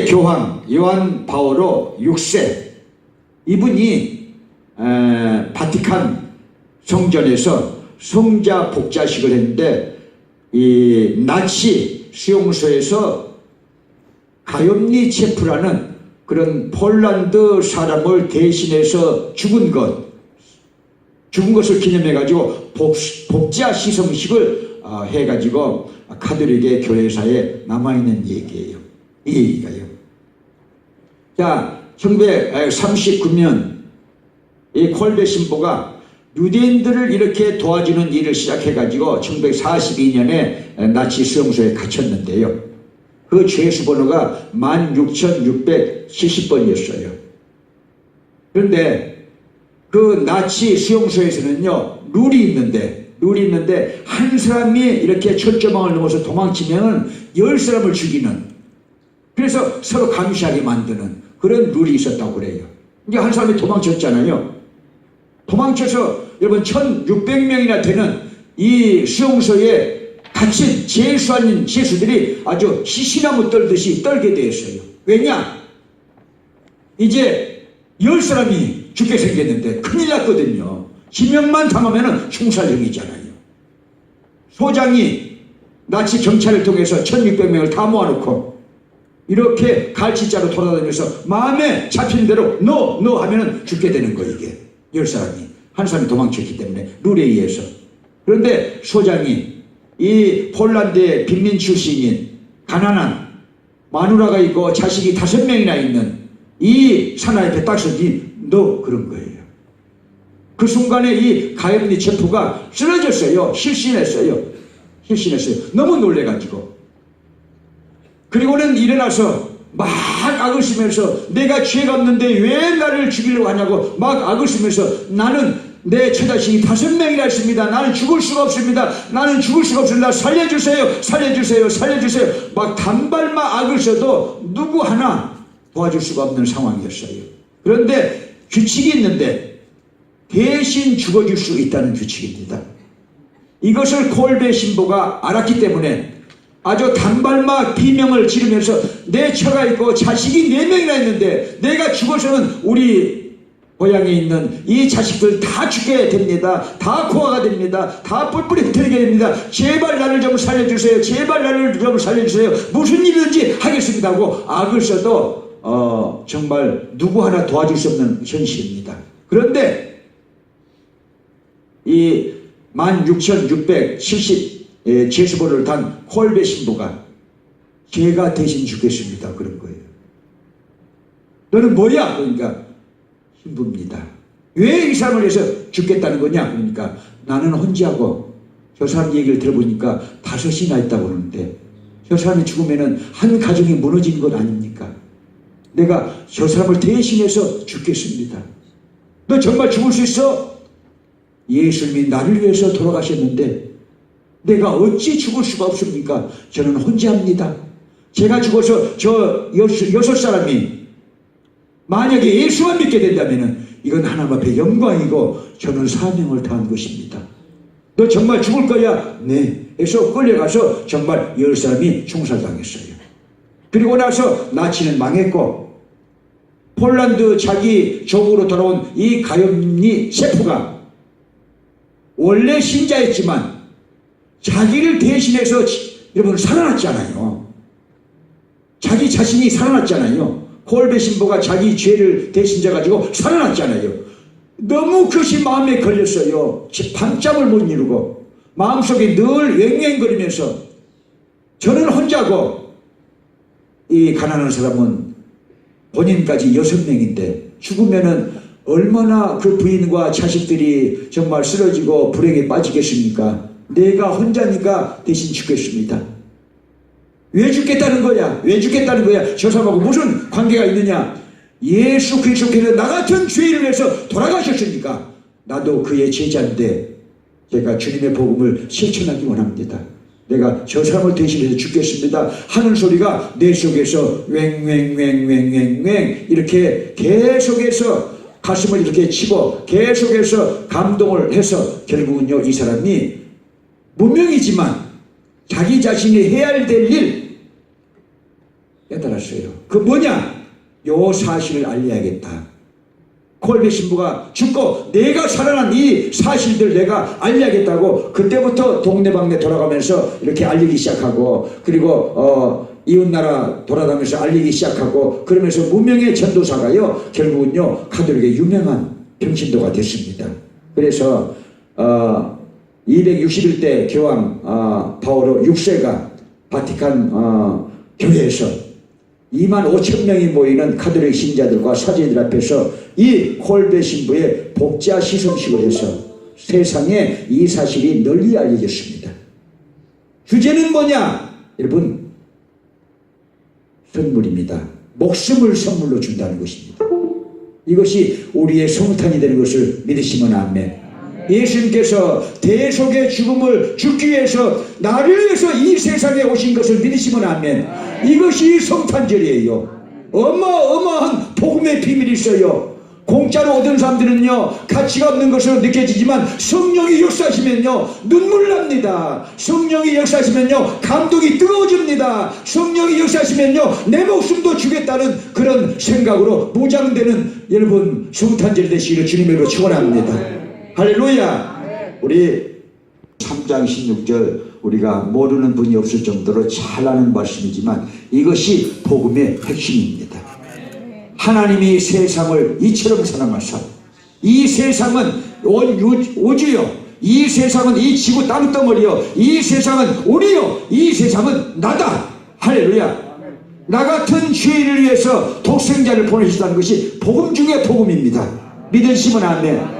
교황 요한 바오로 6세 이분이 바티칸 성전에서 성자 복자식을 했는데 이 나치 수용소에서 가염니 체프라는 그런 폴란드 사람을 대신해서 죽은 것을 기념해 가지고 복자 시성식을 해가지고 가톨릭의 교회사에 남아있는 얘기예요. 이 얘기가요. 자, 1939년 이 콜베 신부가 유대인들을 이렇게 도와주는 일을 시작해가지고 1942년에 나치 수용소에 갇혔는데요. 그 죄수 번호가 16,670번이었어요. 그런데 그 나치 수용소에서는요, 룰이 있는데 한 사람이 이렇게 철조망을 넘어서 도망치면 10사람을 죽이는, 그래서 서로 감시하게 만드는 그런 룰이 있었다고 그래요. 이제 한 사람이 도망쳤잖아요. 도망쳐서 여러분 1,600명이나 되는 이 수용소에 갇힌 죄수 아닌 죄수들이 아주 시시나무 떨듯이 떨게 되었어요. 왜냐? 이제 10사람이 죽게 생겼는데 큰일 났거든요. 지명만 당하면 총살형이잖아요. 소장이 나치 경찰을 통해서 1,600명을 다 모아놓고 이렇게 갈치자로 돌아다니면서 마음에 잡힌 대로 너 하면은 죽게 되는 거예요. 이게 10사람이 한 사람이 도망쳤기 때문에 룰에 의해서. 그런데 소장이 이 폴란드의 빈민 출신인 가난한 마누라가 있고 자식이 5명이나 있는 이 사나이 배 딱 서니 너 그런 거예요. 그 순간에 이 가염니 체포가 쓰러졌어요. 실신했어요. 너무 놀래가지고. 그리고는 일어나서 막 악을 쓰면서 내가 죄가 없는데 왜 나를 죽이려고 하냐고 막 악을 쓰면서 나는 내 처자식이 5명이나 있습니다. 나는 죽을 수가 없습니다. 살려주세요. 막 단발마 악을 써도 누구 하나 도와줄 수가 없는 상황이었어요. 그런데 규칙이 있는데 대신 죽어줄 수 있다는 규칙입니다. 이것을 콜베 신부가 알았기 때문에 아주 단발마 비명을 지르면서 내 처가 있고 자식이 4명이나 있는데 내가 죽어서는 우리 고향에 있는 이 자식들 다 죽게 됩니다. 다 고아가 됩니다. 다 뿔뿔이 흩어지게 됩니다. 제발 나를 좀 살려주세요. 무슨 일이든지 하겠습니다 하고 악을 써도 정말 누구 하나 도와줄 수 없는 현실입니다. 그런데 이 16,670 죄수벌을 단 콜베 신부가 제가 대신 죽겠습니다 그런 거예요. 너는 뭐야? 그러니까 신부입니다. 왜 이 사람을 위해서 죽겠다는 거냐? 그러니까 나는 혼자고 저 사람 얘기를 들어보니까 5이나 있다고 그러는데 저 사람이 죽으면 한 가정이 무너진 것 아닙니까? 내가 저 사람을 대신해서 죽겠습니다. 너 정말 죽을 수 있어? 예수님이 나를 위해서 돌아가셨는데 내가 어찌 죽을 수가 없습니까? 저는 혼자입니다. 제가 죽어서 저 6사람이 만약에 예수만 믿게 된다면 이건 하나님 앞에 영광이고 저는 사명을 다한 것입니다. 너 정말 죽을 거야? 네. 해서 끌려가서 정말 10사람이 총살당했어요. 그리고 나서 나치는 망했고 폴란드 자기 조국으로 돌아온 이 가염니 셰프가 원래 신자였지만 자기를 대신해서 여러분 살아났잖아요. 자기 자신이 살아났잖아요. 콜베 신부가 자기 죄를 대신져 가지고 살아났잖아요. 너무 그것이 마음에 걸렸어요. 밤잠을 못 이루고 마음속에 늘 왱왱거리면서 저는 혼자고 이 가난한 사람은 본인까지 6명인데 죽으면은 얼마나 그 부인과 자식들이 정말 쓰러지고 불행에 빠지겠습니까? 내가 혼자니까 대신 죽겠습니다. 왜 죽겠다는 거야? 저 사람하고 무슨 관계가 있느냐? 예수 그리스도께서 나 같은 죄인을 위해서 돌아가셨으니까 나도 그의 제자인데 제가 주님의 복음을 실천하기 원합니다. 내가 저 사람을 대신해서 죽겠습니다 하는 소리가 내 속에서 왱왱왱왱왱 이렇게 계속해서 가슴을 이렇게 치고 계속해서 감동을 해서 결국은요 이 사람이 무명이지만 자기 자신이 해야 될 일 깨달았어요. 그 뭐냐? 요 사실을 알려야겠다. 콜베 신부가 죽고 내가 살아난 이 사실들 내가 알려야겠다고 그때부터 동네방네 돌아가면서 이렇게 알리기 시작하고, 그리고 이웃나라 돌아다니면서 알리기 시작하고, 그러면서 무명의 전도사가요 결국은요 가톨릭의 유명한 평신도가 됐습니다. 그래서 261대 교황 바오로 6세가 바티칸 교회에서 25,000명이 모이는 가톨릭 신자들과 사제들 앞에서 이 콜베 신부의 복자 시성식을 해서 세상에 이 사실이 널리 알려졌습니다. 주제는 뭐냐? 여러분, 선물입니다. 목숨을 선물로 준다는 것입니다. 이것이 우리의 성탄이 되는 것을 믿으시면 아멘. 예수님께서 대속의 죽음을 죽기 위해서 나를 위해서 이 세상에 오신 것을 믿으시면 아멘. 이것이 성탄절이에요. 어마어마한 복음의 비밀이 있어요. 공짜로 얻은 사람들은요 가치가 없는 것으로 느껴지지만 성령이 역사하시면요 눈물 납니다. 성령이 역사하시면요 감동이 뜨거워집니다. 성령이 역사하시면요 내 목숨도 주겠다는 그런 생각으로 무장되는 여러분 성탄절이 되시기를 주님으로 축원합니다. 할렐루야. 우리 3장 16절 우리가 모르는 분이 없을 정도로 잘 아는 말씀이지만 이것이 복음의 핵심입니다. 하나님이 세상을 이처럼 사랑하사, 이 세상은 온 우주요, 이 세상은 이 지구 땅덩어리요, 이 세상은 우리요, 이 세상은 나다. 할렐루야. 나 같은 죄인을 위해서 독생자를 보내셨다는 것이 복음 중에 복음입니다. 믿으시면 아멘.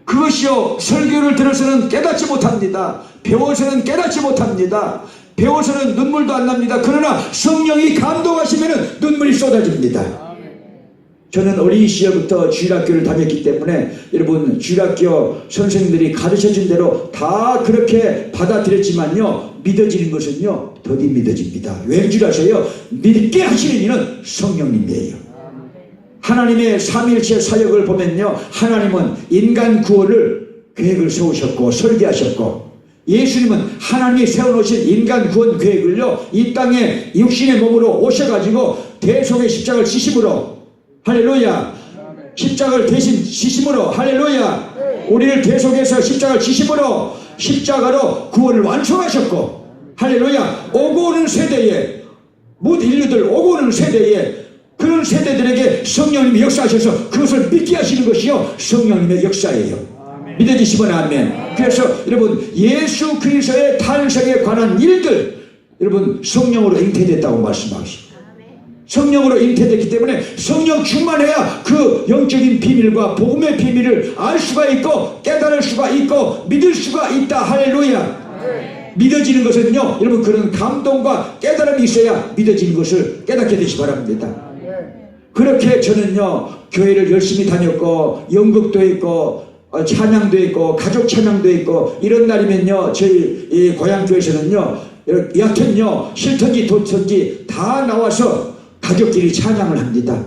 그것이요 설교를 들어서는 깨닫지 못합니다. 배워서는 깨닫지 못합니다. 배워서는 눈물도 안 납니다. 그러나 성령이 감동하시면 눈물이 쏟아집니다. 저는 어린 시절부터 주일학교를 다녔기 때문에 여러분 주일학교 선생님들이 가르쳐준 대로 다 그렇게 받아들였지만요 믿어지는 것은요 더디 믿어집니다. 왠 줄 아세요? 믿게 하시는 이는 성령님이에요. 하나님의 삼위일체 사역을 보면요 하나님은 인간 구원을 계획을 세우셨고 설계하셨고, 예수님은 하나님이 세워놓으신 인간 구원 계획을요 이 땅에 육신의 몸으로 오셔가지고 대속의 십자가를 지심으로, 할렐루야, 십자가를 대신 지심으로, 할렐루야, 우리를 대속해서 십자가를 지심으로 십자가로 구원을 완성하셨고, 할렐루야, 오고 오는 세대에 못 인류들 오고 오는 세대에 그런 세대들에게 성령님이 역사하셔서 그것을 믿게 하시는 것이요 성령님의 역사예요. 믿어지시면 아멘. 그래서 여러분 예수 그리스도의 탄생에 관한 일들 여러분 성령으로 잉태됐다고 말씀하십니다. 성령으로 잉태됐기 때문에 성령 충만해야 그 영적인 비밀과 복음의 비밀을 알 수가 있고 깨달을 수가 있고 믿을 수가 있다. 할렐루야. 믿어지는 것은요 여러분 그런 감동과 깨달음이 있어야 믿어지는 것을 깨닫게 되시 바랍니다. 그렇게 저는요 교회를 열심히 다녔고 연극도 있고 찬양도 있고 가족 찬양도 있고 이런 날이면요 저희 이 고향교회에서는요 여하튼요 싫든지 좋든지 다 나와서 가족끼리 찬양을 합니다.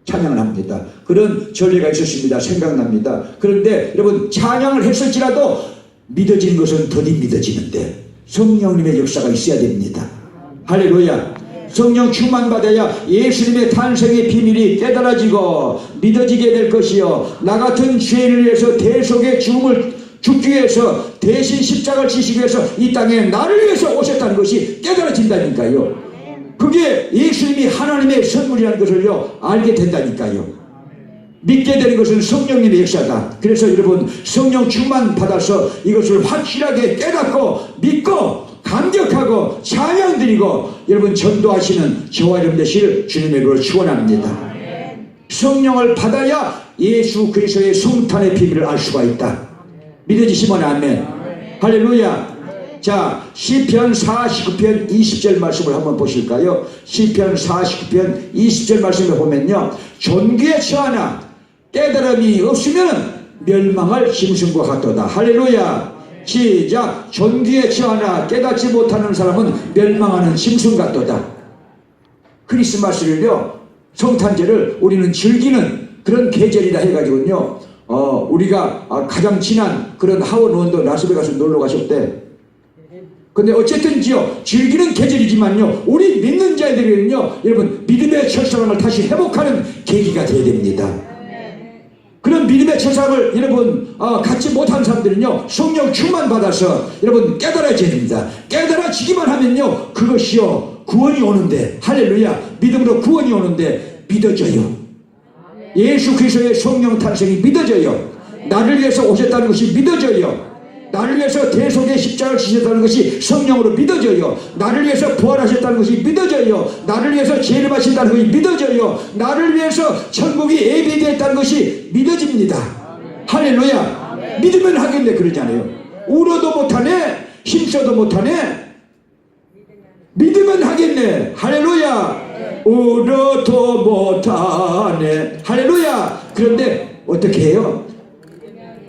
찬양을 합니다. 그런 전례가 있었습니다. 생각납니다. 그런데 여러분 찬양을 했을지라도 믿어지는 것은 더디 믿어지는데 성령님의 역사가 있어야 됩니다. 할렐루야. 성령 충만받아야 예수님의 탄생의 비밀이 깨달아지고 믿어지게 될 것이요 나 같은 죄인을 위해서 대속의 죽음을 죽기 위해서 대신 십자가를 지시기 위해서 이 땅에 나를 위해서 오셨다는 것이 깨달아진다니까요. 그게 예수님이 하나님의 선물이라는 것을요 알게 된다니까요. 믿게 되는 것은 성령님의 역사다. 그래서 여러분 성령 충만 받아서 이것을 확실하게 깨닫고 믿고 감격하고 찬양드리고 여러분 전도하시는 저와 여러분 되실 주님의 이름으로 축원합니다. 성령을 받아야 예수 그리스도의 성탄의 비밀을 알 수가 있다. 믿어지시면 아멘. 할렐루야. 자 시편 49편 20절 말씀을 한번 보실까요? 시편 49편 20절 말씀을 보면요 존귀에 처하나 깨달음이 없으면 멸망할 짐승과 같도다. 할렐루야. 시작. 존귀에 처하나 깨닫지 못하는 사람은 멸망하는 짐승 같도다. 크리스마스를요 성탄절을 우리는 즐기는 그런 계절이다 해가지고요 우리가 가장 친한 그런 하원 의원도 라스베가스 놀러 가셨대. 근데 어쨌든지요, 즐기는 계절이지만요, 우리 믿는 자들은요, 여러분, 믿음의 첫사랑을 다시 회복하는 계기가 되어야 됩니다. 그런 믿음의 첫사랑을 여러분 갖지 못한 사람들은요, 성령 충만 받아서 여러분 깨달아져야 됩니다. 깨달아지기만 하면요, 그것이요 구원이 오는데, 할렐루야, 믿음으로 구원이 오는데 믿어져요. 예수 그리스도의 성령 탄생이 믿어져요. 나를 위해서 오셨다는 것이 믿어져요. 나를 위해서 대속의 십자가를 지셨다는 것이 성령으로 믿어져요. 나를 위해서 부활하셨다는 것이 믿어져요. 나를 위해서 죄를 마신다는 것이 믿어져요. 나를 위해서 천국이 예비되었다는 것이 믿어집니다. 할렐루야. 믿으면 하겠네 그러잖아요. 울어도 못하네, 힘써도 못하네, 믿으면 하겠네. 할렐루야. 울어도 못하네, 할렐루야. 그런데 어떻게 해요?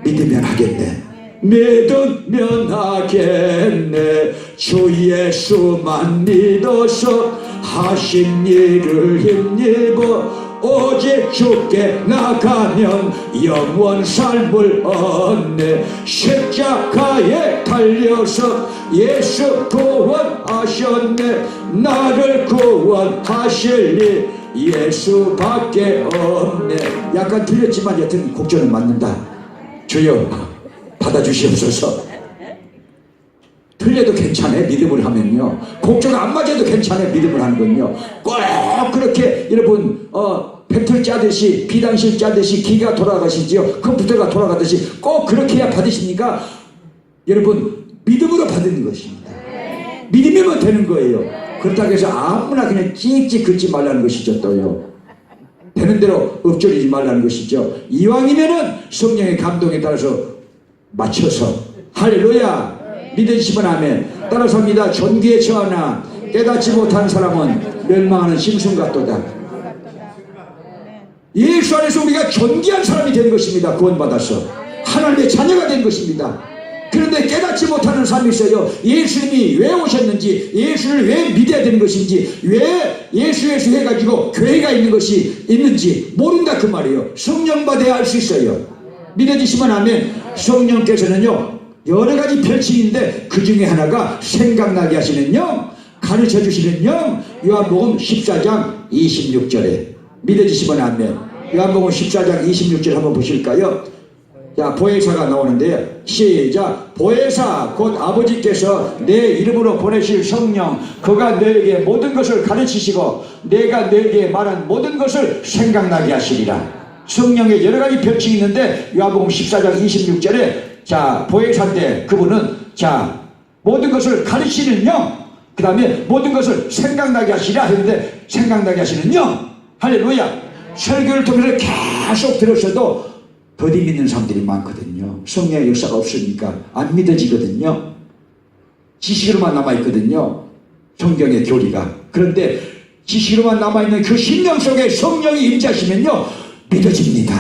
믿으면 하겠네. 믿으면 하겠네. 주 예수만 믿어서 하신 일을 힘입어 오직 주께 나가면 영원 삶을 얻네. 십자가에 달려서 예수 구원하셨네. 나를 구원하실 이 예수밖에 없네. 약간 틀렸지만 여튼 곡조는 맞는다. 주여 받아주시옵소서. 틀려도 괜찮아요. 믿음을 하면요. 곡조가 안 맞아도 괜찮아요. 믿음을 하는 건요. 꼭 그렇게 여러분 배틀 짜듯이, 비단실 짜듯이 기가 돌아가시지요, 컴퓨터가 돌아가듯이 꼭 그렇게 해야 받으십니까? 여러분 믿음으로 받는 것입니다. 믿으면 되는 거예요. 그렇다고 해서 아무나 그냥 찍찍 긋지 말라는 것이죠. 또요, 되는 대로 읊조리지 말라는 것이죠. 이왕이면은 성령의 감동에 따라서 맞춰서, 할렐루야. 믿으시면 아멘. 따라서 합니다. 존귀에 처하나 깨닫지 못한 사람은 멸망하는 심순 같도다. 예수 안에서 우리가 존귀한 사람이 된 것입니다. 구원받아서 하나님의 자녀가 된 것입니다. 그런데 깨닫지 못하는 삶이 있어요. 예수님이 왜 오셨는지, 예수를 왜 믿어야 되는 것인지, 왜 예수 해가지고 교회가 있는 것이 있는지 모른다 그 말이에요. 성령 받아야 알 수 있어요. 믿어지시면 아멘. 성령께서는요 여러 가지 별칭인데 그 중에 하나가 생각나게 하시는 영, 가르쳐 주시는 영. 요한복음 14장 26절에 믿어지시면 아멘. 요한복음 14장 26절 한번 보실까요? 자, 보혜사가 나오는데요. 시작. 보혜사 곧 아버지께서 내 이름으로 보내실 성령, 그가 너에게 모든 것을 가르치시고 내가 너에게 말한 모든 것을 생각나게 하시리라. 성령의 여러 가지 별칭이 있는데 요한복음 14장 26절에 자, 보혜사인데 그분은 자, 모든 것을 가르치는 영, 그 다음에 모든 것을 생각나게 하시라 했는데 생각나게 하시는 영. 할렐루야. 설교를 통해서 계속 들으셔도 더디 믿는 사람들이 많거든요. 성령의 역사가 없으니까 안 믿어지거든요. 지식으로만 남아있거든요. 성경의 교리가. 그런데 지식으로만 남아있는 그 심령 속에 성령이 임재하시면요 믿어집니다.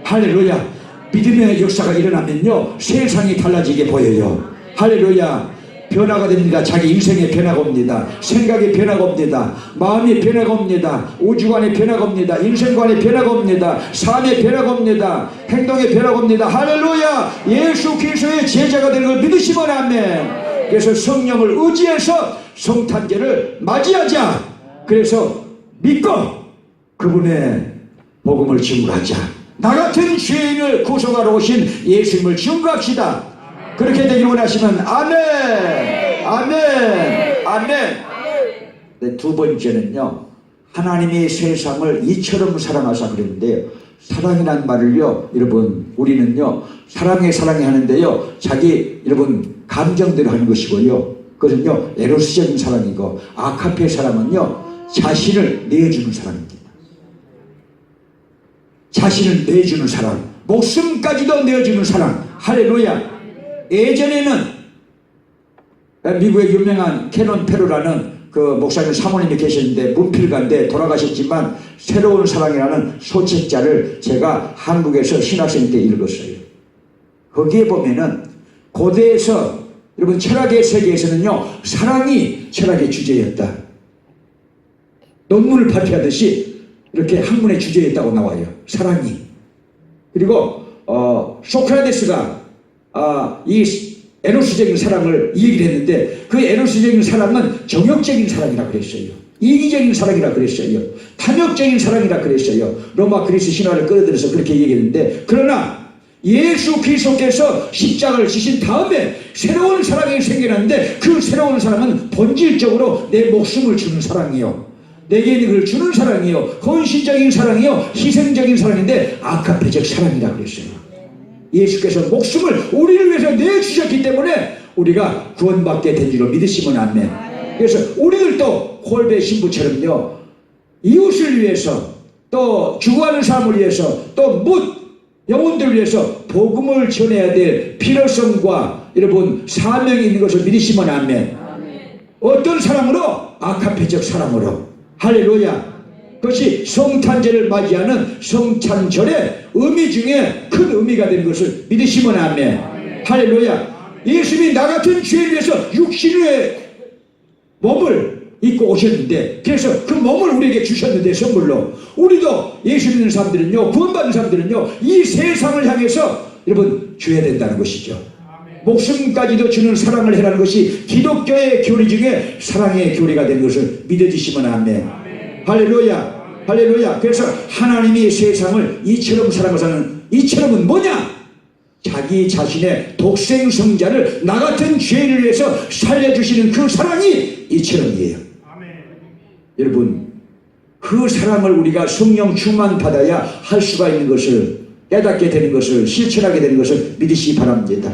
할렐루야. 믿음의 역사가 일어나면요 세상이 달라지게 보여요. 할렐루야. 변화가 됩니다. 자기 인생에 변화가 옵니다. 생각에 변화가 옵니다. 마음에 변화가 옵니다. 우주관에 변화가 옵니다. 인생관에 변화가 옵니다. 삶에 변화가 옵니다. 행동에 변화가 옵니다. 할렐루야. 예수 그리스도의 제자가 되는 걸 믿으시면 아멘. 그래서 성령을 의지해서 성탄절을 맞이하자. 그래서 믿고 그분의 복음을 증거하자. 나 같은 죄인을 구속하러 오신 예수님을 증거합시다. 그렇게 되길 원하시면 아멘, 아멘, 아멘. 네, 두 번째는요, 하나님이 세상을 이처럼 사랑하사 그랬는데요, 사랑이란 말을요 여러분 우리는요 사랑해 하는데요 자기 여러분 감정대로 하는 것이고요, 그것은요 에로스적인 사랑이고, 아카페 사랑은요 자신을 내어주는 사랑입니다. 자신을 내주는 사랑, 목숨까지도 내어주는 사랑. 할렐루야. 예전에는 미국의 유명한 캐논 페루라는 그 목사님 사모님이 계셨는데 문필가인데 돌아가셨지만 새로운 사랑이라는 소책자를 제가 한국에서 신학생 때 읽었어요. 거기에 보면은 고대에서 여러분 철학의 세계에서는요 사랑이 철학의 주제였다. 논문을 발표하듯이 이렇게 학문의 주제였다고 나와요. 사랑이. 그리고 소크라테스가 이 에로스적인 사랑을 얘기를 했는데 그 에로스적인 사랑은 정욕적인 사랑이라 그랬어요. 이기적인 사랑이라 그랬어요. 탐욕적인 사랑이라 그랬어요. 로마 그리스 신화를 끌어들여서 그렇게 얘기했는데, 그러나 예수 그리스도께서 십자가를 지신 다음에 새로운 사랑이 생겨났는데 그 새로운 사랑은 본질적으로 내 목숨을 주는 사랑이요, 내게 있는 걸 주는 사랑이요, 헌신적인 사랑이요, 희생적인 사랑인데 아가페적 사랑이라 그랬어요. 예수께서 목숨을 우리를 위해서 내주셨기 때문에 우리가 구원받게 된 줄로 믿으시면 아멘. 그래서 우리들도 홀베 신부처럼요, 이웃을 위해서, 또 죽어가는 사람을 위해서, 또 영혼들을 위해서 복음을 전해야 될 필요성과 여러분 사명이 있는 것을 믿으시면 아멘. 어떤 사랑으로? 아가페적 사랑으로. 할렐루야. 그것이 성탄절을 맞이하는 성탄절의 의미 중에 큰 의미가 되는 것을 믿으시면 아멘. 할렐루야. 예수님이 나 같은 죄를 위해서 육신의 몸을 입고 오셨는데, 그래서 그 몸을 우리에게 주셨는데 선물로, 우리도 예수 믿는 사람들은요, 구원받는 사람들은요, 이 세상을 향해서 여러분 줘야 된다는 것이죠. 목숨까지도 주는 사랑을 해라는 것이 기독교의 교리 중에 사랑의 교리가 된 것을 믿어주시면 아멘. 할렐루야. 할렐루야. 그래서 하나님이 세상을 이처럼 사랑하사는, 이처럼은 뭐냐? 자기 자신의 독생 성자를 나 같은 죄인을 위해서 살려주시는 그 사랑이 이처럼이에요. 여러분, 그 사랑을 우리가 성령 충만 받아야 할 수가 있는 것을, 깨닫게 되는 것을, 실천하게 되는 것을 믿으시기 바랍니다.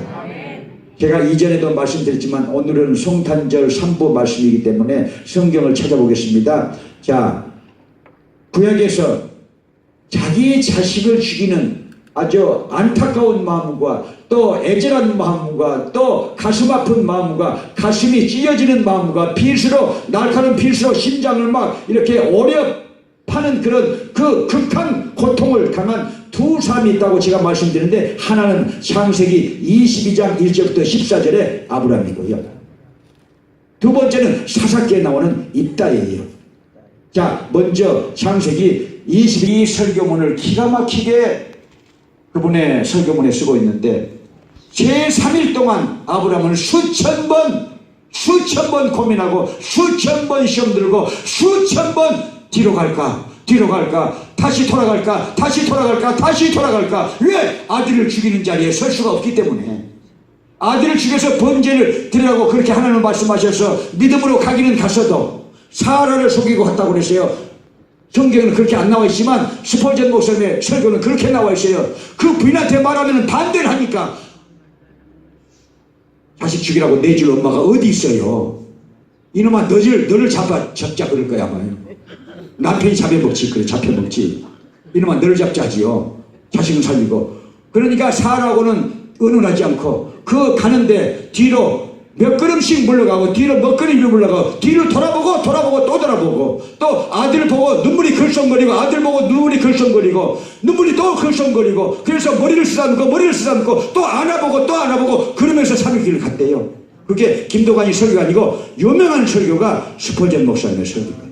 제가 이전에도 말씀드렸지만 오늘은 성탄절 3부 말씀이기 때문에 성경을 찾아보겠습니다. 자, 구약에서 자기 자식을 죽이는 아주 안타까운 마음과 또 애절한 마음과 또 가슴 아픈 마음과 가슴이 찢어지는 마음과 빗으로, 날카로운 빗으로 심장을 막 이렇게 오려 파는 그런 그 극한 고통을 당한 두 사람이 있다고 제가 말씀드렸는데, 하나는 창세기 22장 1절부터 14절의 아브라함이고요, 두 번째는 사사기에 나오는 입다예요. 자, 먼저 창세기 22 설교문을 기가 막히게 그분의 설교문에 쓰고 있는데, 제3일 동안 아브라함은 수천 번 고민하고 수천 번 시험 들고 수천 번 뒤로 갈까 다시 돌아갈까 왜? 아들을 죽이는 자리에 설 수가 없기 때문에. 아들을 죽여서 번제를 드리라고 그렇게 하나님은 말씀하셔서 믿음으로 가기는 갔어도 사라를 속이고 갔다고 그랬어요. 성경은 그렇게 안 나와 있지만 스펄전 목사님의 설교는 그렇게 나와 있어요. 그 부인한테 말하면 반대를 하니까 자식 죽이라고 내줄 엄마가 어디 있어요. 이놈아, 너를 잡자 그럴 거야 아마요. 남편이 잡혀먹지. 그래, 잡혀먹지. 이놈아, 너를 잡자지요. 자식은 살리고. 그러니까 사라하고는 의논하지 않고 그 가는데 뒤로 몇 걸음씩 물러가고, 뒤로 몇 걸음씩 물러가고, 뒤를 돌아보고 또 돌아보고, 또 아들 보고 눈물이 글썽거리고, 아들 보고 눈물이 글썽거리고, 눈물이 또 글썽거리고, 그래서 머리를 쓰다듬고 또 안아보고 그러면서 3일길을 갔대요. 그게 김도관이 설교가 아니고 유명한 설교가 스펄전 목사님의 설교예요.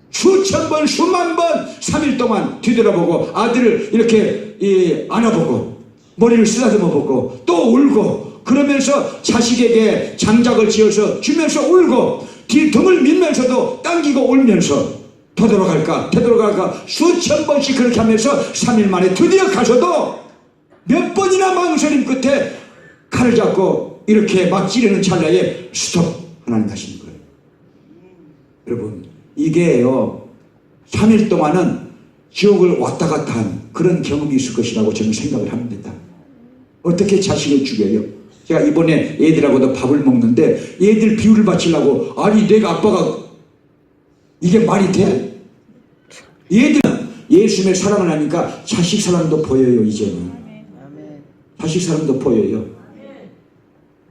수천 번 수만 번 3일 동안 뒤돌아보고 아들을 이렇게 안아보고 머리를 쓰다듬어보고 또 울고, 그러면서 자식에게 장작을 지어서 주면서 울고, 등을 밀면서도 당기고 울면서 되돌아갈까 수천 번씩 그렇게 하면서 3일 만에 드디어 가서도 몇 번이나 망설임 끝에 칼을 잡고 이렇게 막 찌르는 찰나에 스톱, 하나님 하시는 거예요. 여러분, 이게요 3일 동안은 지옥을 왔다 갔다 한 그런 경험이 있을 것이라고 저는 생각을 합니다. 어떻게 자식을 죽여요? 제가 이번에 애들하고도 밥을 먹는데 애들 비유를 바치려고, 아니 내가 아빠가, 이게 말이 돼? 애들은 예수님의 사랑을 하니까 자식 사랑도 보여요. 이제는 자식 사랑도 보여요.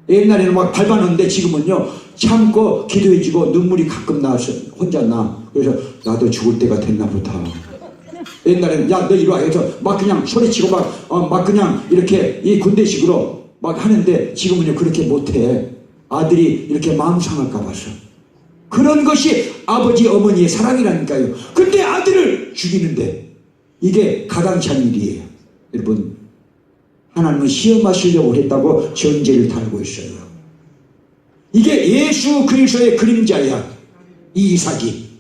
옛날에는 막 밟아놓는데 지금은요 참고 기도해주고 눈물이 가끔 나와서 혼자 나. 그래서 나도 죽을 때가 됐나 보다. 옛날에는 야 너 이리 와 해서 막 그냥 소리치고 막 그냥 이렇게 이 군대식으로 막 하는데, 지금은요 그렇게 못해. 아들이 이렇게 마음 상할까 봐서. 그런 것이 아버지 어머니의 사랑이라니까요. 근데 아들을 죽이는데 이게 가당치 않은 일이에요. 여러분, 하나님은 시험하시려고 했다고 전제를 달고 있어요. 이게 예수 그리스도의 그림자야. 이 이삭이.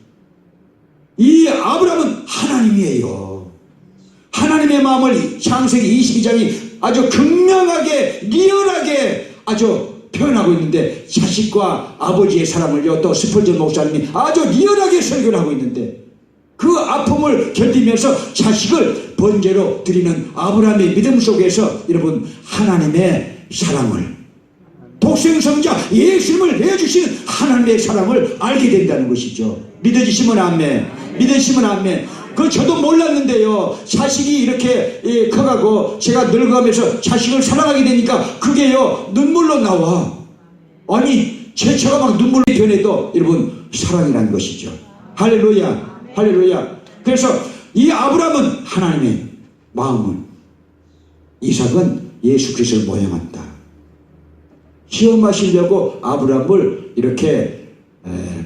이 아브라함은 하나님이에요. 하나님의 마음을 창세기 22장이 아주 극명하게 리얼하게 아주 표현하고 있는데, 자식과 아버지의 사랑을요, 또 스펄전 목사님이 아주 리얼하게 설교를 하고 있는데, 그 아픔을 견디면서 자식을 번제로 드리는 아브라함의 믿음 속에서 여러분 하나님의 사랑을, 독생성자 예수님을 내어주신 하나님의 사랑을 알게 된다는 것이죠. 믿어지시면 아멘. 믿으시면 아멘. 저도 몰랐는데요, 자식이 이렇게 커가고 제가 늙어가면서 자식을 사랑하게 되니까 그게요 눈물로 나와. 아니 제처가 막 눈물로 변해도 여러분 사랑이라는 것이죠. 할렐루야, 할렐루야. 그래서 이 아브라함은 하나님의 마음을, 이삭은 예수 그리스도를 모형한다. 시험하시려고 아브라함을 이렇게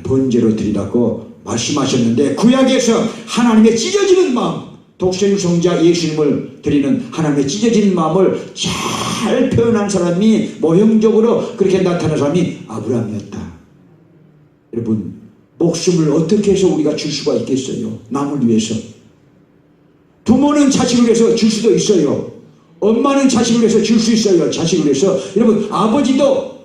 번제로 드리라고 말씀하셨는데, 구약에서 하나님의 찢어지는 마음, 독생성자 예수님을 드리는 하나님의 찢어지는 마음을 잘 표현한 사람이, 모형적으로 그렇게 나타난 사람이 아브라함이었다. 여러분, 목숨을 어떻게 해서 우리가 줄 수가 있겠어요? 남을 위해서. 부모는 자식을 위해서 줄 수도 있어요. 엄마는 자식을 위해서 줄 수 있어요. 자식을 위해서. 여러분, 아버지도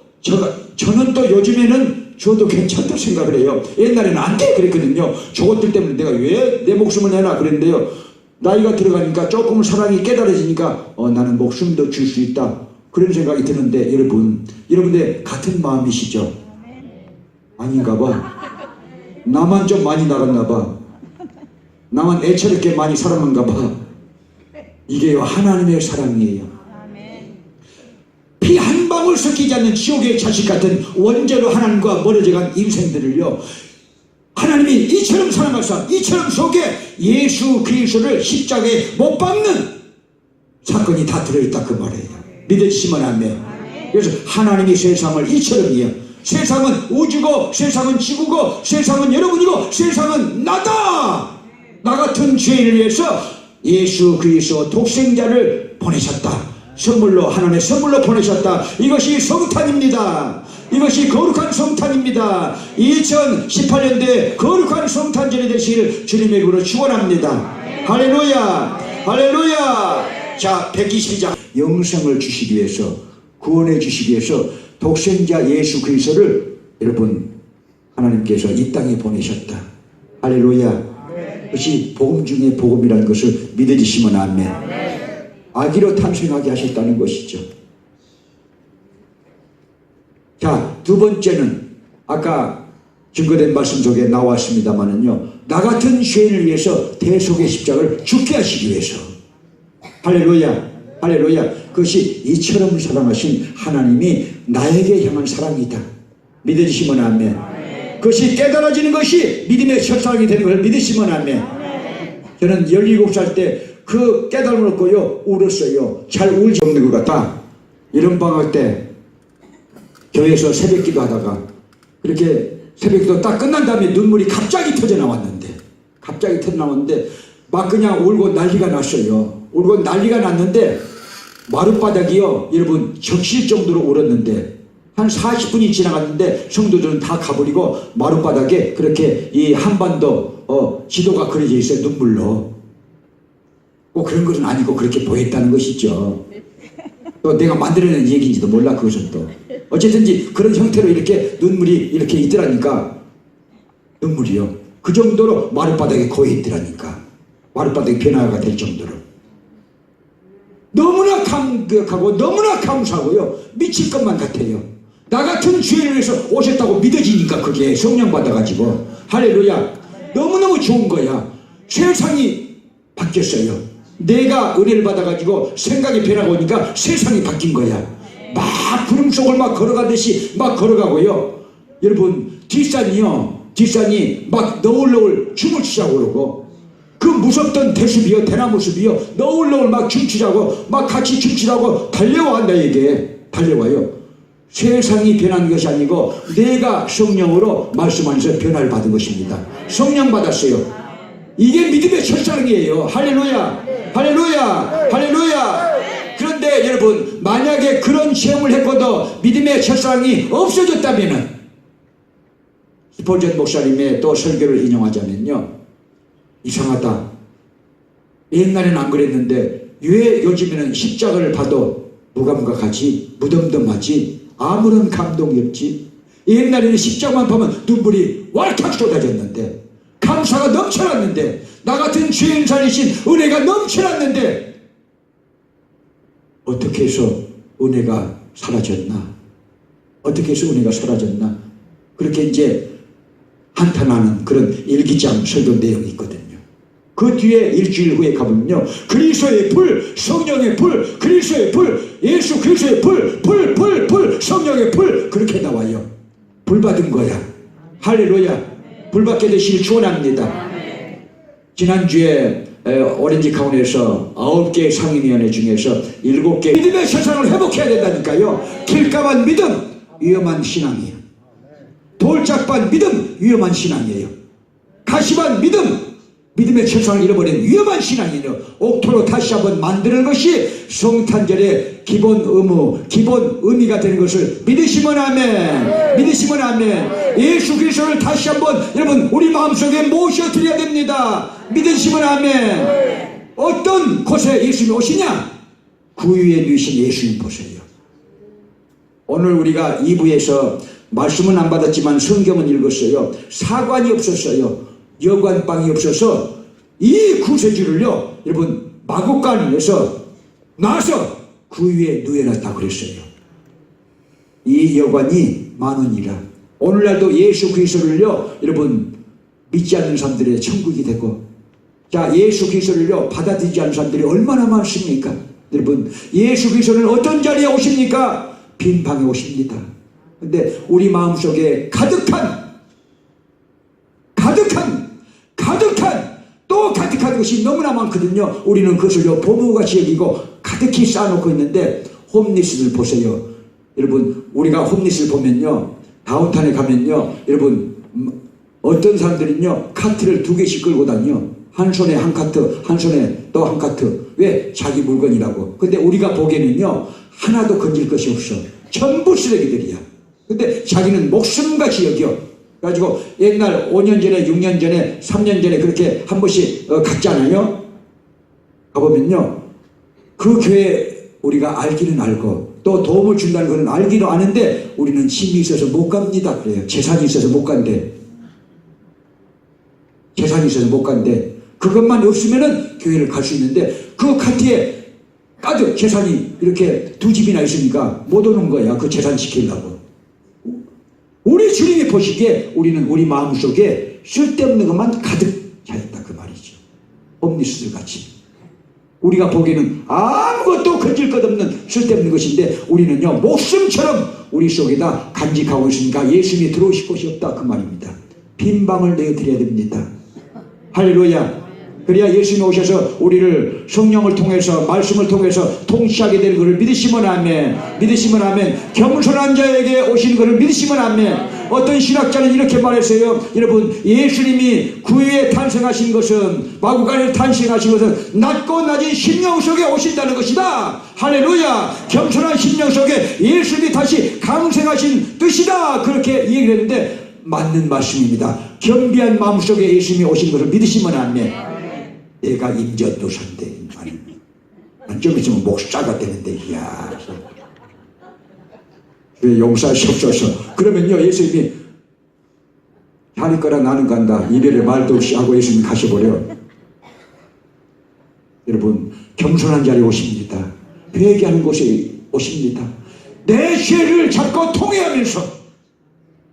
저는 또 요즘에는 저도 괜찮다 생각을 해요. 옛날에는 안 돼 그랬거든요. 저것들 때문에 내가 왜 내 목숨을 내나 그랬는데요, 나이가 들어가니까 조금 사랑이 깨달아지니까 나는 목숨도 줄 수 있다, 그런 생각이 드는데, 여러분들 같은 마음이시죠? 아닌가 봐. 나만 좀 많이 나갔나 봐. 나만 애처롭게 많이 사랑한가 봐. 이게요 하나님의 사랑이에요. 피 한 방울 섞이지 않는 지옥의 자식 같은 원죄로 하나님과 멀어져간 인생들을요, 하나님이 이처럼 사랑하사 이처럼 속에 예수 그리스도를 십자가에 못 박는 사건이 다 들어있다 그 말이에요. 믿으시면 아멘. 그래서 하나님이 세상을 이처럼이요, 세상은 우주고 세상은 지구고 세상은 여러분이고 세상은 나다. 나 같은 죄인을 위해서 예수 그리스도 독생자를 보내셨다. 선물로, 하나님의 선물로 보내셨다. 이것이 성탄입니다. 이것이 거룩한 성탄입니다. 2018년도에 거룩한 성탄절이 되시길 주님의 이름으로 축원합니다. 할렐루야, 할렐루야. 자, 122장. 영생을 주시기 위해서, 구원해 주시기 위해서 독생자 예수 그리스도를 여러분 하나님께서 이 땅에 보내셨다. 할렐루야. 그것이 복음 중에 복음이라는 것을 믿어지시면 아멘. 아기로 탄생하게 하셨다는 것이죠. 자, 두 번째는 아까 증거된 말씀 속에 나왔습니다마는요, 나 같은 죄인을 위해서 대속의 십자가를 죽게 하시기 위해서. 할렐루야, 할렐루야. 그것이 이처럼 사랑하신 하나님이 나에게 향한 사랑이다. 믿으시면 아멘. 그것이 깨달아지는 것이 믿음의 첫사랑이 되는 것을 믿으시면 아멘. 저는 17살 때 그 깨달음을 얻고요 울었어요. 잘 울지 없는 것 같다. 이런 방학 때 교회에서 새벽기도 하다가 그렇게 새벽기도 딱 끝난 다음에 눈물이 갑자기 터져 나왔는데, 막 그냥 울고 난리가 났어요. 울고 난리가 났는데 마룻바닥이요 여러분 적실 정도로 울었는데, 한 40분이 지나갔는데 성도들은 다 가버리고 마룻바닥에 그렇게 이 한반도 지도가 그려져 있어요. 눈물로. 꼭 그런 것은 아니고 그렇게 보였다는 것이죠. 또 내가 만들어낸 얘기인지도 몰라. 그것은 또 어쨌든지 그런 형태로 이렇게 눈물이 이렇게 있더라니까. 눈물이요 그 정도로 마룻바닥에 고여 있더라니까. 마룻바닥에 변화가 될 정도로 너무나 감격하고 너무나 감사하고요 미칠 것만 같아요. 나 같은 죄인을 위해서 오셨다고 믿어지니까 그게 성령 받아가지고. 할렐루야. 너무너무 좋은 거야. 세상이 바뀌었어요. 내가 은혜를 받아가지고 생각이 변하고 오니까 세상이 바뀐 거야. 막 구름 속을 막 걸어가듯이 막 걸어가고요. 여러분 뒷산이 막 너울너울 춤을 추자고 그러고, 그 무섭던 대숲이요 대나무숲이요 너울너울 막 춤추자고 막 같이 춤추자고 달려와. 나에게 달려와요. 세상이 변한 것이 아니고 내가 성령으로 말씀하면서 변화를 받은 것입니다. 성령 받았어요. 이게 믿음의 첫사랑이에요. 할렐루야, 할렐루야, 할렐루야. 그런데 그런데 여러분, 만약에 그런 체험을 했고도 믿음의 첫사랑이 없어졌다면은, 스폴전 목사님의 또 설교를 인용하자면요, 이상하다. 옛날에는 안 그랬는데 왜 요즘에는 십자가를 봐도 무감각하지, 무덤덤하지, 아무런 감동이 없지. 옛날에는 십자가만 보면 눈물이 왈칵 쏟아졌는데, 감사가 넘쳐났는데, 나 같은 죄인 살리신 은혜가 넘쳐났는데, 어떻게 해서 은혜가 사라졌나? 어떻게 해서 은혜가 사라졌나? 그렇게 이제 한탄하는 그런 일기장 설교 내용이 있거든요. 그 뒤에 일주일 후에 가보면요, 그리스도의 불, 성령의 불, 그리스도의 불, 예수 그리스도의 불, 성령의 불, 그렇게 나와요. 불 받은 거야. 할렐루야. 불 받게 되시길 축원합니다. 지난주에 오렌지 카운티에서 9개 상임위원회 중에서 7개 믿음의 세상을 회복해야 된다니까요. 길가반 믿음, 위험한 신앙이에요. 돌짝반 믿음, 위험한 신앙이에요. 가시반 믿음, 믿음의 철상을 잃어버린 위험한 신앙이에요. 옥토로 다시 한번 만드는 것이 성탄절의 기본 의무, 기본 의미가 되는 것을 믿으시면 아멘. 믿으시면 아멘. 예수 그리스도를 다시 한번 여러분 우리 마음속에 모셔드려야 됩니다. 믿으시면 아멘. 어떤 곳에 예수님이 오시냐? 구유에 누이신 예수님 보세요. 오늘 우리가 2부에서 말씀은 안 받았지만 성경은 읽었어요. 사관이 없었어요. 여관방이 없어서 이 구세주를요, 여러분 마구간에서 놔서 그 위에 누워놨다 그랬어요. 이 여관이 10,000원이라. 오늘날도 예수 그리스도를요, 여러분 믿지 않는 사람들의 천국이 되고, 자, 예수 그리스도를요 받아들이지 않는 사람들이 얼마나 많습니까? 여러분, 예수 그리스도는 어떤 자리에 오십니까? 빈 방에 오십니다. 근데 우리 마음속에 가득한 또 가득한 것이 너무나 많거든요. 우리는 그것을 보물같이 여기고 가득히 쌓아놓고 있는데, 홈리스를 보세요. 여러분, 우리가 홈리스를 보면요, 다운타운에 가면요, 여러분 어떤 사람들은요 카트를 2개씩 끌고 다녀. 한 손에 한 카트, 한 손에 또 한 카트. 왜? 자기 물건이라고. 근데 우리가 보기에는요 하나도 건질 것이 없어. 전부 쓰레기들이야. 근데 자기는 목숨같이 여겨. 그래가지고 옛날 5년 전에, 6년 전에, 3년 전에 그렇게 한 번씩 갔잖아요. 가보면요, 그 교회 우리가 알기는 알고 또 도움을 준다는 것은 알기도 아는데 우리는 힘이 있어서 못 갑니다. 그래요. 재산이 있어서 못 간대. 재산이 있어서 못 간대. 그것만 없으면은 교회를 갈 수 있는데, 그 카트에 가득 재산이 이렇게 2집이나 있으니까 못 오는 거야. 그 재산 지키려고. 우리 주님이 보시기에 우리는 우리 마음속에 쓸데없는 것만 가득 차있다 그 말이죠. 홈리스들 같이. 우리가 보기에는 아무것도 건질 것 없는 쓸데없는 것인데, 우리는요 목숨처럼 우리 속에다 간직하고 있으니까 예수님이 들어오실 곳이 없다 그 말입니다. 빈 방을 내어드려야 됩니다. 할렐루야. 그래야 예수님이 오셔서 우리를 성령을 통해서, 말씀을 통해서 통치하게 되는 것을 믿으시면 아멘. 믿으시면 아멘. 겸손한 자에게 오시는 것을 믿으시면 아멘. 어떤 신학자는 이렇게 말했어요. 여러분, 예수님이 구유에 탄생하신 것은, 마구간에 탄생하신 것은 낮고 낮은 심령 속에 오신다는 것이다. 할렐루야. 겸손한 심령 속에 예수님이 다시 강생하신 뜻이다. 그렇게 얘기를 했는데 맞는 말씀입니다. 겸비한 마음속에 예수님이 오신 것을 믿으시면 아멘. 내가 임전도사인데 좀 있으면 목사가 되는데, 이야, 왜 용서하시옵소서. 그러면요 예수님이 자네 거라 나는 간다 이별의 말도 없이 하고 예수님이 가셔버려. 여러분, 겸손한 자리에 오십니다. 회개하는 곳에 오십니다. 내 죄를 잡고 통회하면서,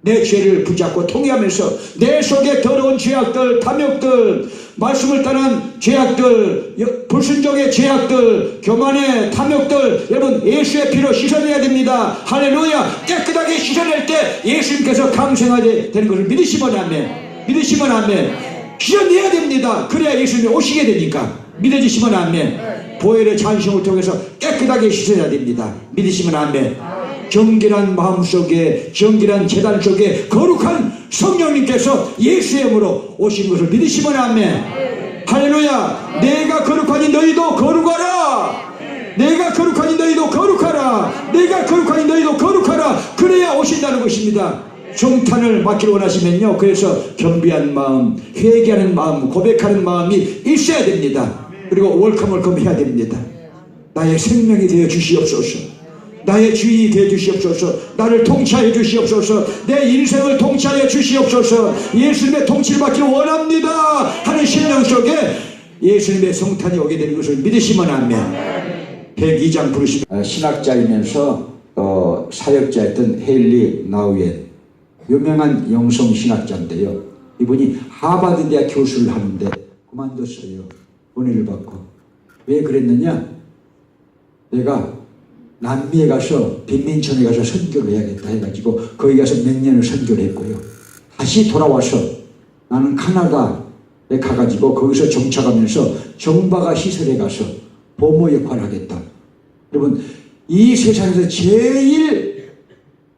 내 죄를 붙잡고 통회하면서 내 속에 더러운 죄악들, 탐욕들, 말씀을 떠난 죄악들, 불순종의 죄악들, 교만의 탐욕들, 여러분 예수의 피로 씻어내야 됩니다. 할렐루야. 깨끗하게 씻어낼 때 예수님께서 강생하게 되는 것을 믿으시면 아멘. 믿으시면 아멘. 씻어내야 됩니다. 그래야 예수님이 오시게 되니까. 믿어지시면 아멘. 보혈의 잔심을 통해서 깨끗하게 씻어야 됩니다. 믿으시면 아멘. 정결한 마음속에, 정결한 제단 속에 거룩한 성령님께서 예수의 이름으로 오신 것을 믿으시면 아멘. 할렐루야. 내가 거룩하니 너희도 거룩하라. 내가 거룩하니 너희도 거룩하라. 내가 거룩하니 너희도 거룩하라. 그래야 오신다는 것입니다. 성탄을 맡기를 원하시면요, 그래서 겸비한 마음, 회개하는 마음, 고백하는 마음이 있어야 됩니다. 그리고 월컴 해야 됩니다. 나의 생명이 되어 주시옵소서. 나의 주인이 되어 주시옵소서. 나를 통치하여 주시옵소서. 내 인생을 통치하여 주시옵소서. 예수님의 통치를 받기를 원합니다 하는 심령 속에 예수님의 성탄이 오게 되는 것을 믿으시면 아멘. 102장 부르시면 신학자이면서 사역자였던 헨리 나우엔, 유명한 영성 신학자인데요. 이분이 하버드 대학 교수를 하는데 그만뒀어요. 은혜를 받고. 왜 그랬느냐? 내가 남미에 가서 빈민촌에 가서 선교를 해야겠다 해가지고 거기 가서 몇 년을 선교를 했고요. 다시 돌아와서 나는 카나다에 가가지고 거기서 정착하면서 정바가 시설에 가서 보모 역할을 하겠다. 여러분, 이 세상에서 제일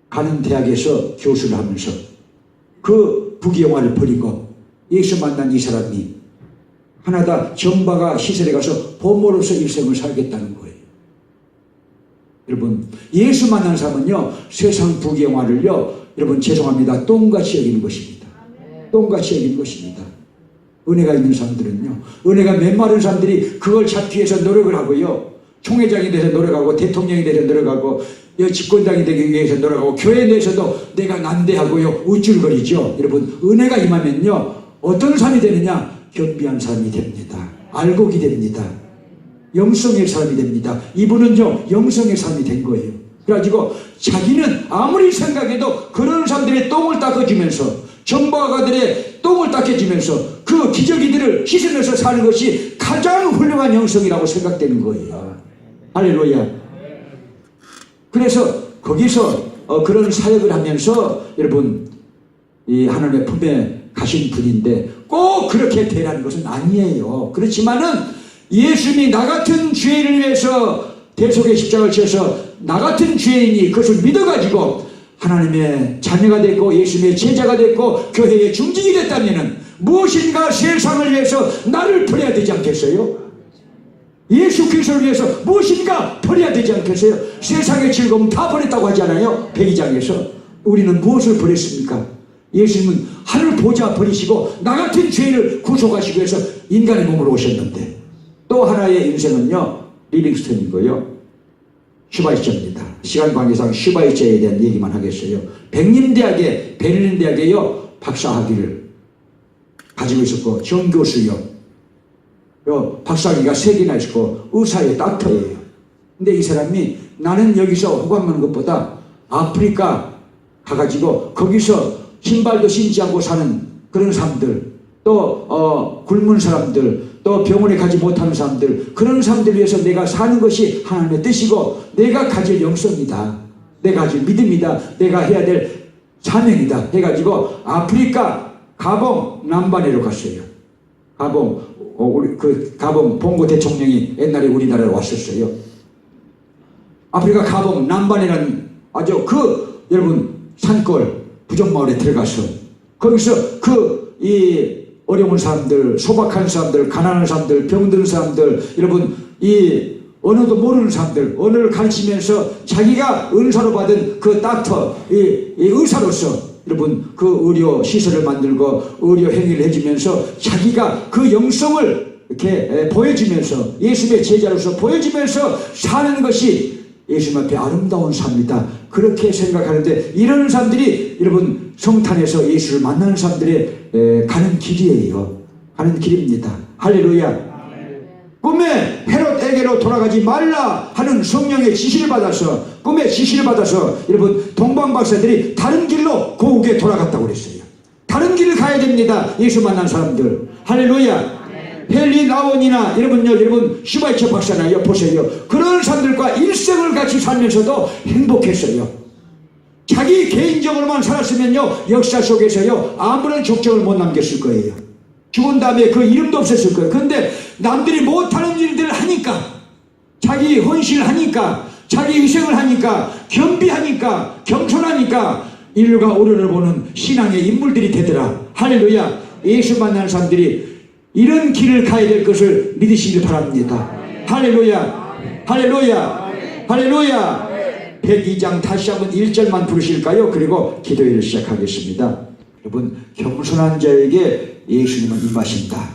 가는 대학에서 교수를 하면서 그 부귀영화를 버리고 예수 만난 이 사람이 카나다 정바가 시설에 가서 보모로서 일생을 살겠다는 거예요. 여러분, 예수 만난 사람은요, 세상 부귀영화를요, 여러분 죄송합니다, 똥같이 여기는 것입니다. 똥같이 여기는 것입니다. 은혜가 있는 사람들은요, 은혜가 메마른 사람들이 그걸 찾기 위해서 노력을 하고요, 총회장이 돼서 노력하고 대통령이 돼서 노력하고 집권당이 되기 위해서 노력하고 교회에 대해서도 내가 난대하고요 우쭐거리죠. 여러분, 은혜가 임하면요 어떤 사람이 되느냐? 겸비한 사람이 됩니다. 알곡이 됩니다. 영성의 사람이 됩니다. 이분은요 영성의 사람이 된 거예요. 그래가지고 자기는 아무리 생각해도 그런 사람들의 똥을 닦아주면서, 정박아들의 똥을 닦아주면서 그 기저귀들을 씻으면서 사는 것이 가장 훌륭한 영성이라고 생각되는 거예요. 할렐루야. 그래서 거기서 그런 사역을 하면서 여러분 이 하나님의 품에 가신 분인데 꼭 그렇게 되라는 것은 아니에요. 그렇지만은 예수님이 나 같은 죄인을 위해서 대속의 십자가를 지어서 나 같은 죄인이 그것을 믿어가지고 하나님의 자녀가 됐고 예수님의 제자가 됐고 교회의 중직이 됐다면 무엇인가 세상을 위해서 나를 버려야 되지 않겠어요? 예수 그리스도를 위해서 무엇인가 버려야 되지 않겠어요? 세상의 즐거움 다 버렸다고 하잖아요. 102장에서. 우리는 무엇을 버렸습니까? 예수님은 하늘 보좌 버리시고 나 같은 죄인을 구속하시기 위해서 인간의 몸으로 오셨는데, 또 하나의 인생은요 리빙스턴이고요 슈바이처입니다. 시간 관계상 슈바이처에 대한 얘기만 하겠어요. 백림대학에 베를린 대학에요 박사학위를 가지고 있었고 정교수요 박사학위가 3개나 있었고 의사의 닥터예요. 근데 이 사람이 나는 여기서 호감하는 것보다 아프리카 가가지고 거기서 신발도 신지 않고 사는 그런 사람들, 또 굶은 사람들, 또 병원에 가지 못하는 사람들, 그런 사람들 위해서 내가 사는 것이 하나님의 뜻이고 내가 가질 영성이다, 내가 가질 믿음이다, 내가 해야 될 사명이다 해가지고 아프리카 가봉 남반에로 갔어요. 가봉 봉고 대통령이 옛날에 우리나라에 왔었어요. 아프리카 가봉 남반이라는 아주 여러분 산골 부정마을에 들어가서 거기서 이 어려운 사람들, 소박한 사람들, 가난한 사람들, 병든 사람들, 여러분 이 언어도 모르는 사람들, 언어를 가르치면서 자기가 은사로 받은 그 닥터, 이 의사로서 여러분 그 의료 시설을 만들고 의료 행위를 해주면서 자기가 그 영성을 이렇게 보여주면서 예수님의 제자로서 보여주면서 사는 것이 예수님 앞에 아름다운 삶이다, 그렇게 생각하는데, 이런 사람들이 여러분 성탄에서 예수를 만나는 사람들의 가는 길이에요. 가는 길입니다. 할렐루야. 꿈에 헤롯에게로 돌아가지 말라 하는 성령의 지시를 받아서, 꿈의 지시를 받아서 여러분 동방박사들이 다른 길로 고국에 돌아갔다고 그랬어요. 다른 길을 가야 됩니다. 예수 만난 사람들. 할렐루야. 헨리 나원이나 여러분 슈바이처 박사나 보세요. 그런 사람들과 일생을 같이 살면서도 행복했어요. 자기 개인적으로만 살았으면요 역사 속에서요 아무런 족적을 못 남겼을 거예요. 죽은 다음에 그 이름도 없었을 거예요. 그런데 남들이 못하는 일들을 하니까, 자기 헌신을 하니까, 자기 희생을 하니까, 겸비하니까, 겸손하니까 인류가 오늘을 보는 신앙의 인물들이 되더라. 할렐루야. 예수 만나는 사람들이 이런 길을 가야 될 것을 믿으시길 바랍니다. 할렐루야. 할렐루야. 할렐루야. 102장 다시 한번 1절만 부르실까요? 그리고 기도회를 시작하겠습니다. 여러분, 겸손한 자에게 예수님은 임하신다.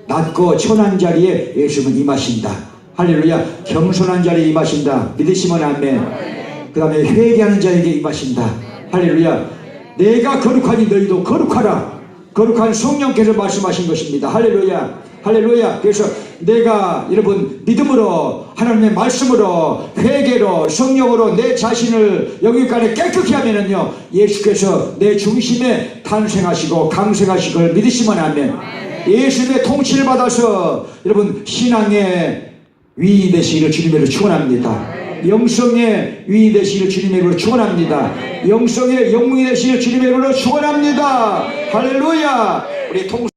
낮고 천한 자리에 예수님은 임하신다. 할렐루야. 겸손한 자리에 임하신다. 믿으시면 아멘. 그 다음에 회개하는 자에게 임하신다. 할렐루야. 내가 거룩하니 너희도 거룩하라. 거룩한 성령께서 말씀하신 것입니다. 할렐루야. 할렐루야. 그래서 내가 여러분 믿음으로 하나님의 말씀으로 회개로 성령으로 내 자신을 여기까지 깨끗게 하면은요, 예수께서 내 중심에 탄생하시고 강생하시고 그걸 믿으시면 아멘. 예수님의 통치를 받아서 여러분 신앙의 위인 되시기를 주님으로 축원합니다. 영성의 위인 되시기를 주님의 이름으로 축원합니다. 영성의 영웅이 되시기를 주님의 이름으로 축원합니다. 할렐루야. 우리 통